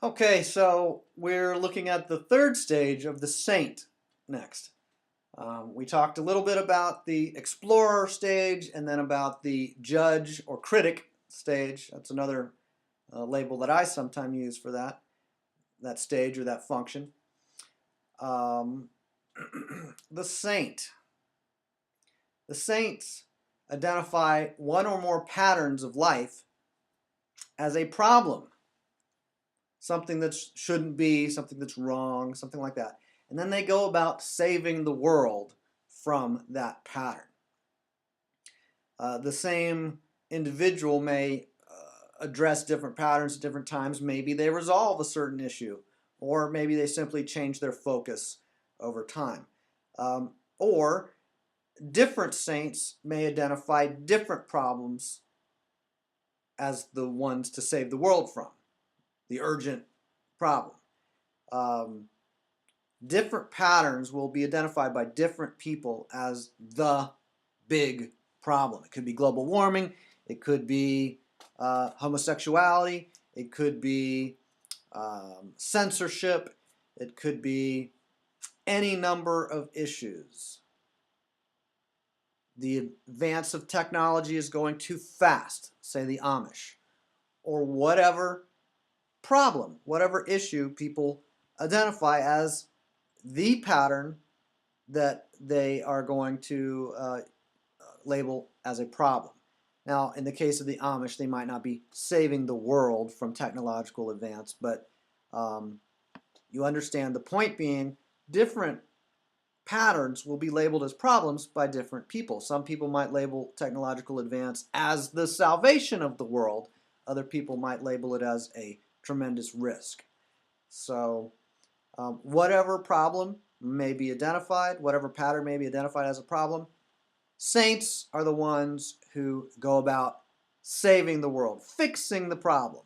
Okay, so we're looking at the third stage of the saint next. We talked a little bit about the explorer stage and then about the judge or critic stage. That's another label that I sometimes use for that stage or that function. Um, the saint. The saints identify one or more patterns of life as a problem, something that shouldn't be, something that's wrong, something like that. And then they go about saving the world from that pattern. The same individual may address different patterns at different times. Maybe they resolve a certain issue, or maybe they simply change their focus over time. Or different saints may identify different problems as the ones to save the world from, the urgent problem. Um, Different patterns will be identified by different people as the big problem. It could be global warming, it could be homosexuality, it could be censorship, it could be any number of issues. The advance of technology is going too fast, say the Amish, or whatever problem, whatever issue people identify as the pattern that they are going to label as a problem. Now, in the case of the Amish, they might not be saving the world from technological advance, but you understand the point being different patterns will be labeled as problems by different people. Some people might label technological advance as the salvation of the world. Other people might label it as a tremendous risk. So whatever problem may be identified, whatever pattern may be identified as a problem, saints are the ones who go about saving the world, fixing the problem.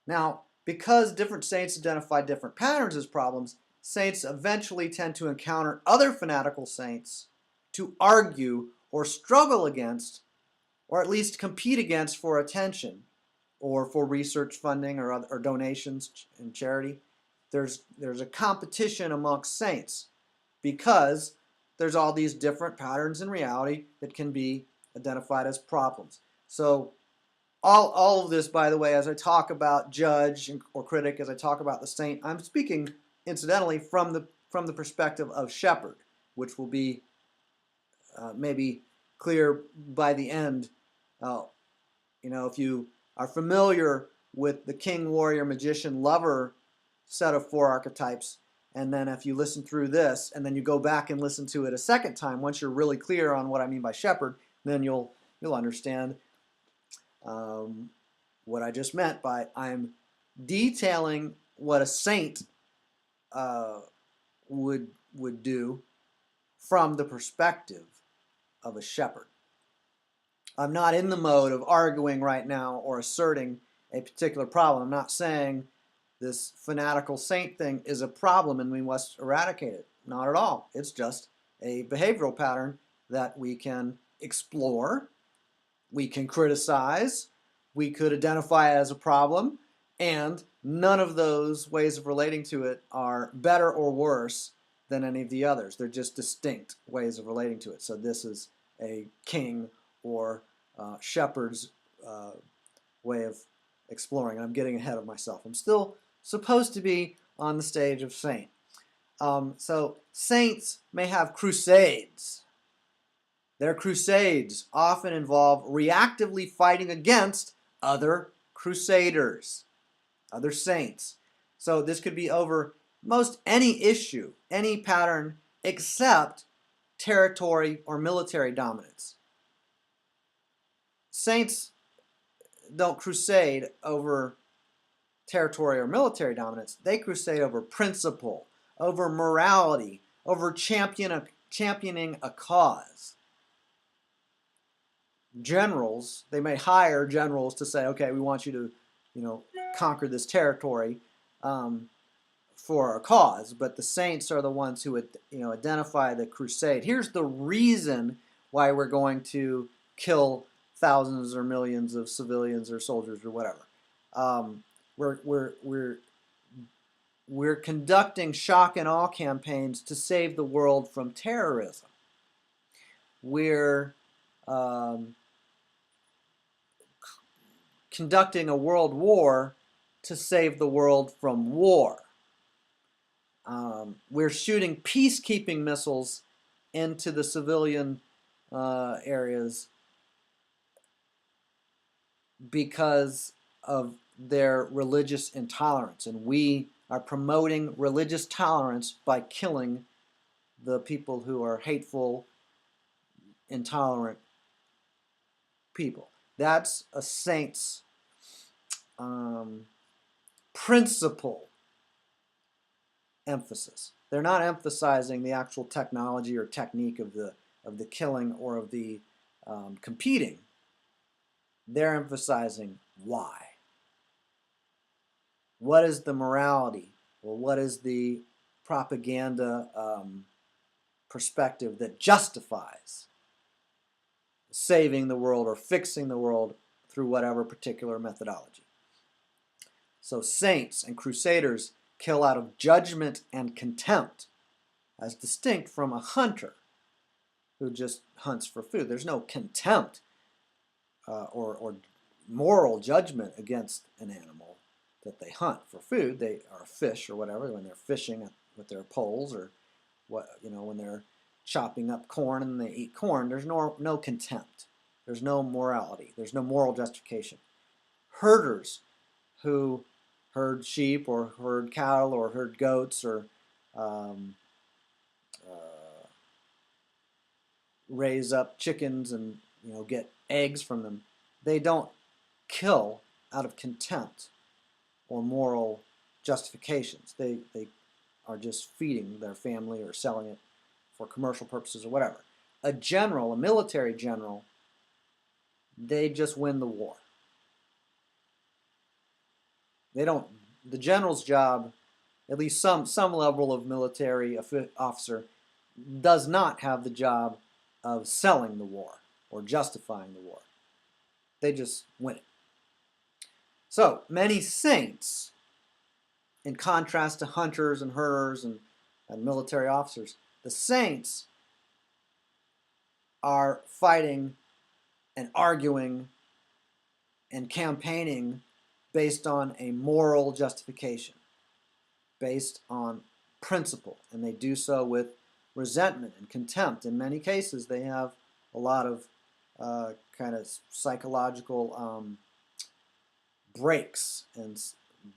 Now, because different saints identify different patterns as problems, saints eventually tend to encounter other fanatical saints to argue or struggle against, or at least compete against for attention or for research funding or donations and charity. There's a competition amongst saints because there's all these different patterns in reality that can be identified as problems. So all of this, by the way, as I talk about judge or critic, as I talk about the saint, I'm speaking incidentally from the perspective of shepherd, which will be maybe clear by the end. If you are familiar with the king, warrior, magician, lover set of four archetypes, and then if you listen through this, and then you go back and listen to it a second time, once you're really clear on what I mean by shepherd, then you'll understand what I just meant by I'm detailing what a saint would do from the perspective of a shepherd. I'm not in the mode of arguing right now or asserting a particular problem. I'm not saying this fanatical saint thing is a problem and we must eradicate it. Not at all. It's just a behavioral pattern that we can explore, we can criticize, we could identify as a problem, and none of those ways of relating to it are better or worse than any of the others. They're just distinct ways of relating to it. So this is a king or shepherd's way of exploring. I'm getting ahead of myself. I'm still supposed to be on the stage of saint. So saints may have crusades. Their crusades often involve reactively fighting against other crusaders, other saints. So this could be over most any issue, any pattern, except territory or military dominance. Saints don't crusade over territory or military dominance. They crusade over principle, over morality, over championing a cause. Generals, they may hire generals to say, okay, we want you to, conquer this territory for a cause. But the saints are the ones who would, identify the crusade. Here's the reason why we're going to kill thousands or millions of civilians or soldiers or whatever. We're we're conducting shock and awe campaigns to save the world from terrorism. We're conducting a world war to save the world from war. We're shooting peacekeeping missiles into the civilian areas because of their religious intolerance. And we are promoting religious tolerance by killing the people who are hateful, intolerant people. That's a saint's principle emphasis. They're not emphasizing the actual technology or technique of the killing or of the competing. They're emphasizing why. What is the morality, or what is the propaganda perspective that justifies saving the world or fixing the world through whatever particular methodology? So saints and crusaders kill out of judgment and contempt, as distinct from a hunter who just hunts for food. There's no contempt or moral judgment against an animal that they hunt for food. They are fish or whatever when they're fishing with their poles, or when they're chopping up corn and they eat corn. There's no contempt. There's no morality. There's no moral justification. Herders who herd sheep or herd cattle or herd goats or raise up chickens and get eggs from them, they don't kill out of contempt or moral justifications. They are just feeding their family or selling it for commercial purposes or whatever. A general, a military general, they just win the war. The general's job, at least some level of military officer, does not have the job of selling the war or justifying the war. They just win it. So many saints, in contrast to hunters and herders and military officers, the saints are fighting and arguing and campaigning based on a moral justification, based on principle, and they do so with resentment and contempt. In many cases, they have a lot of kind of psychological breaks, and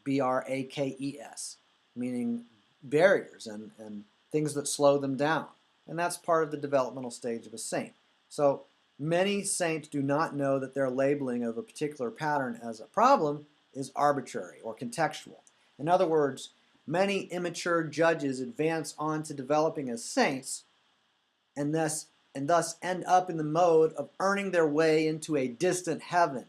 brakes, meaning barriers and things that slow them down. And that's part of the developmental stage of a saint. So many saints do not know that their labeling of a particular pattern as a problem is arbitrary or contextual. In other words, many immature judges advance on to developing as saints and thus end up in the mode of earning their way into a distant heaven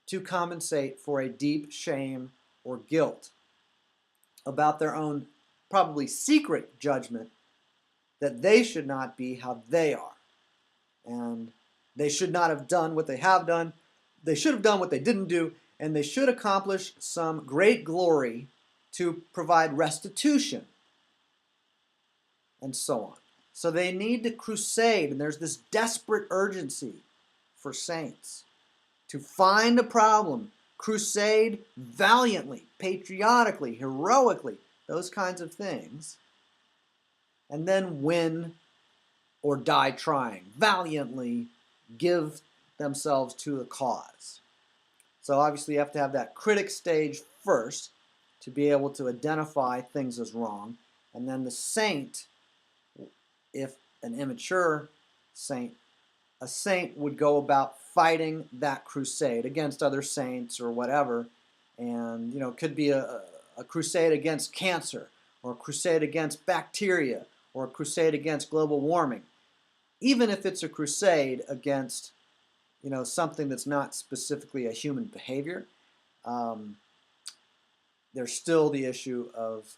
to compensate for a deep shame or guilt about their own probably secret judgment that they should not be how they are. And they should not have done what they have done. They should have done what they didn't do. And they should accomplish some great glory to provide restitution, and so on. So they need to crusade, and there's this desperate urgency for saints to find a problem, crusade valiantly, patriotically, heroically, those kinds of things, and then win or die trying, valiantly give themselves to the cause. So obviously you have to have that critic stage first to be able to identify things as wrong. And then the saint, if an immature saint, a saint would go about fighting that crusade against other saints or whatever. And, it could be a crusade against cancer, or a crusade against bacteria, or a crusade against global warming. Even if it's a crusade against something that's not specifically a human behavior, there's still the issue of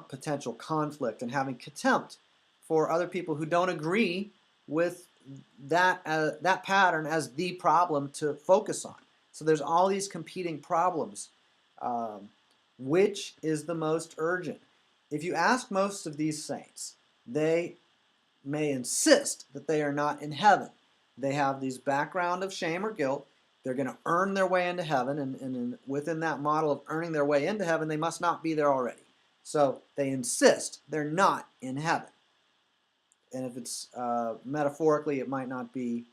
potential conflict and having contempt for other people who don't agree with that pattern as the problem to focus on. So there's all these competing problems. Which is the most urgent? If you ask most of these saints, they may insist that they are not in heaven. They have these background of shame or guilt. They're going to earn their way into heaven, and within that model of earning their way into heaven, they must not be there already. So they insist they're not in heaven. And if it's metaphorically, it might not be,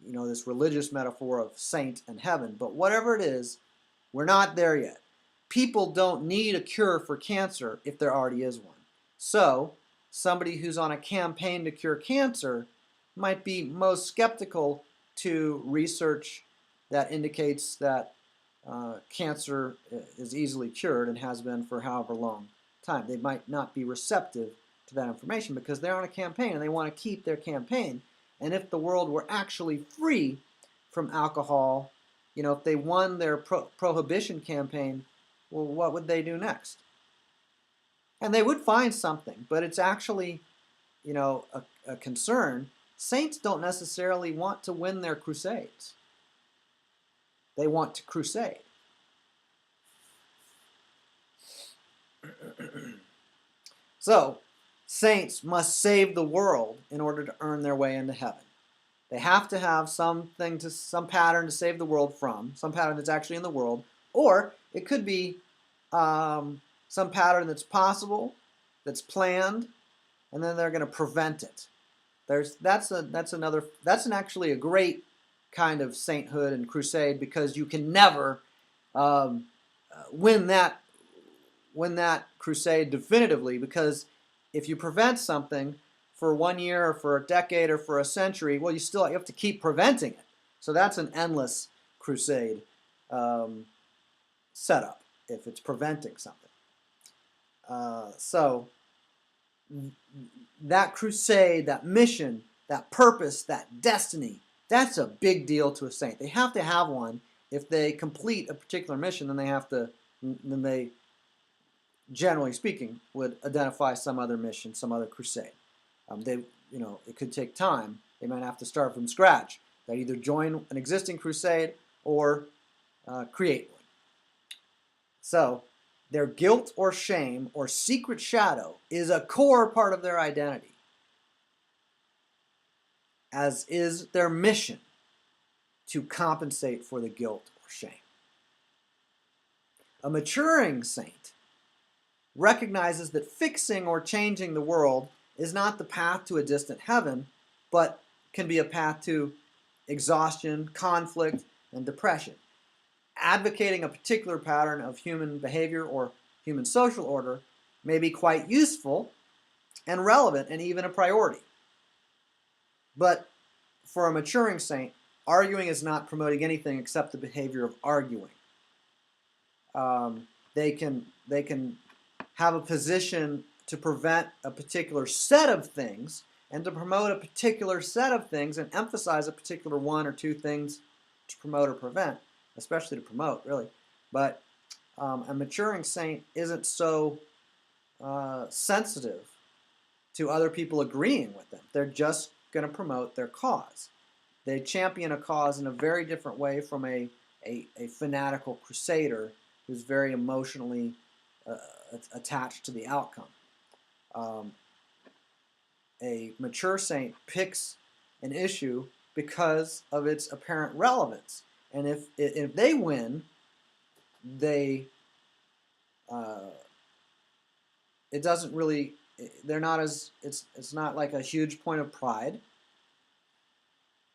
this religious metaphor of saint and heaven. But whatever it is, we're not there yet. People don't need a cure for cancer if there already is one. So somebody who's on a campaign to cure cancer might be most skeptical to research that indicates that cancer is easily cured and has been for however long time. They might not be receptive to that information because they're on a campaign and they want to keep their campaign. And if the world were actually free from alcohol, if they won their prohibition campaign, well, what would they do next? And they would find something, but it's actually, a concern. Saints don't necessarily want to win their crusades. They want to crusade. So, saints must save the world in order to earn their way into heaven. They have to have some pattern to save the world from, some pattern that's actually in the world, or it could be some pattern that's possible, that's planned, and then they're going to prevent it. That's actually a great kind of sainthood and crusade, because you can never win that crusade definitively, because if you prevent something for 1 year or for a decade or for a century, well, you have to keep preventing it. So that's an endless crusade setup if it's preventing something. So that crusade, that mission, that purpose, that destiny, that's a big deal to a saint. They have to have one. If they complete a particular mission, then they, generally speaking, would identify some other mission, some other crusade. It could take time. They might have to start from scratch. They either join an existing crusade or create one. So their guilt or shame or secret shadow is a core part of their identity, as is their mission to compensate for the guilt or shame. A maturing saint recognizes that fixing or changing the world is not the path to a distant heaven, but can be a path to exhaustion, conflict, and depression. Advocating a particular pattern of human behavior or human social order may be quite useful and relevant and even a priority. But for a maturing saint, arguing is not promoting anything except the behavior of arguing. They can have a position to prevent a particular set of things and to promote a particular set of things and emphasize a particular one or two things to promote or prevent, especially to promote, really. But a maturing saint isn't so sensitive to other people agreeing with them. They're just going to promote their cause. They champion a cause in a very different way from a fanatical crusader who's very emotionally attached to the outcome. A mature saint picks an issue because of its apparent relevance, and if they win, it doesn't really. They're not as it's not like a huge point of pride.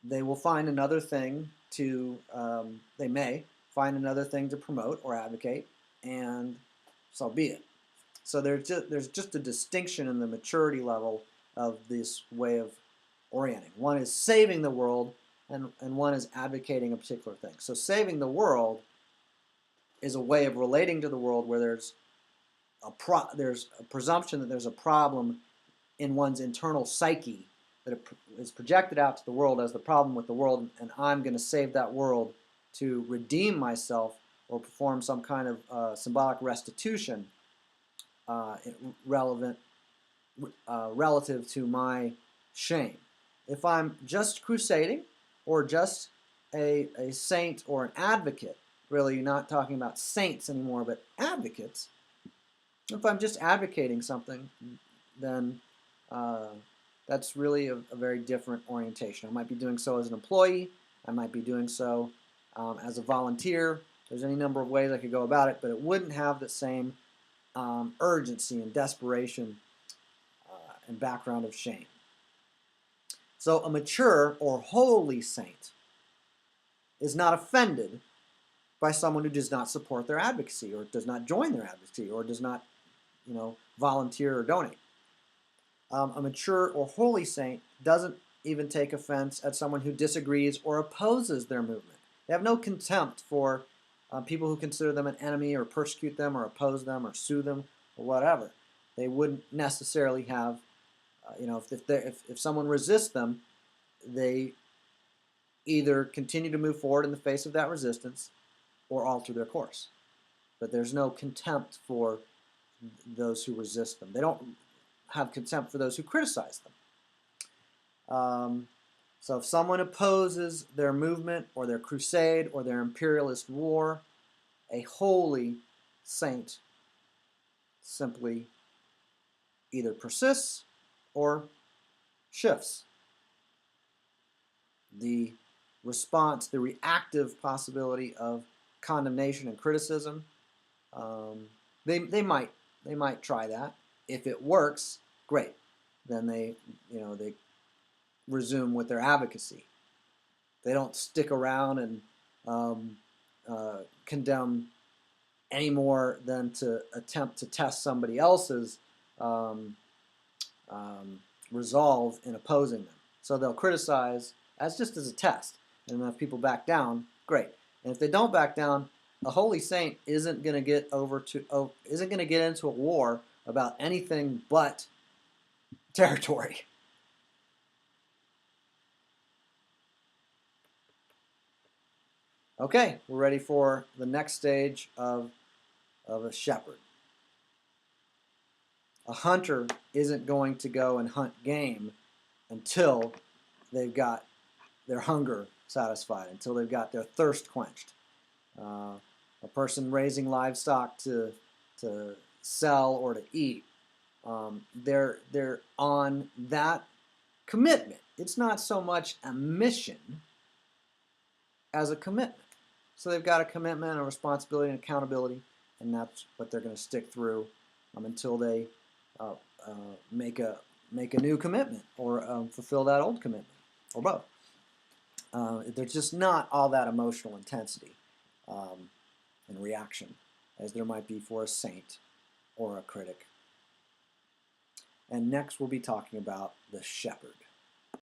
They will find another thing to. They may find another thing to promote or advocate, and so be it. So there's just a distinction in the maturity level of this way of orienting. One is saving the world, and one is advocating a particular thing. So saving the world is a way of relating to the world where there's a presumption that there's a problem in one's internal psyche that is projected out to the world as the problem with the world, and I'm going to save that world to redeem myself or perform some kind of symbolic restitution relative to my shame. If I'm just crusading or just a saint or an advocate, really you're not talking about saints anymore, but advocates, if I'm just advocating something, then that's really a very different orientation. I might be doing so as an employee. I might be doing so as a volunteer. There's any number of ways I could go about it, but it wouldn't have the same urgency and desperation and background of shame. So a mature or holy saint is not offended by someone who does not support their advocacy or does not join their advocacy or does not, volunteer or donate. A mature or holy saint doesn't even take offense at someone who disagrees or opposes their movement. They have no contempt for people who consider them an enemy or persecute them or oppose them or sue them or whatever. They wouldn't necessarily have, if someone resists them, they either continue to move forward in the face of that resistance or alter their course. But there's no contempt for those who resist them. They don't have contempt for those who criticize them. So if someone opposes their movement or their crusade or their imperialist war, a holy saint simply either persists or shifts. The response, the reactive possibility of condemnation and criticism, they might try that. If it works, great. Then they resume with their advocacy. They don't stick around and condemn any more than to attempt to test somebody else's resolve in opposing them. So they'll criticize as a test, and if people back down, great. And if they don't back down, a holy saint isn't going to get into a war about anything but territory. Okay, we're ready for the next stage of a shepherd. A hunter isn't going to go and hunt game until they've got their hunger satisfied, until they've got their thirst quenched. A person raising livestock to sell or to eat, they're on that commitment. It's not so much a mission as a commitment. So they've got a commitment, a responsibility, and accountability, and that's what they're going to stick through until they make a new commitment or fulfill that old commitment, or both. There's just not all that emotional intensity and reaction as there might be for a saint or a critic. And next we'll be talking about the shepherd.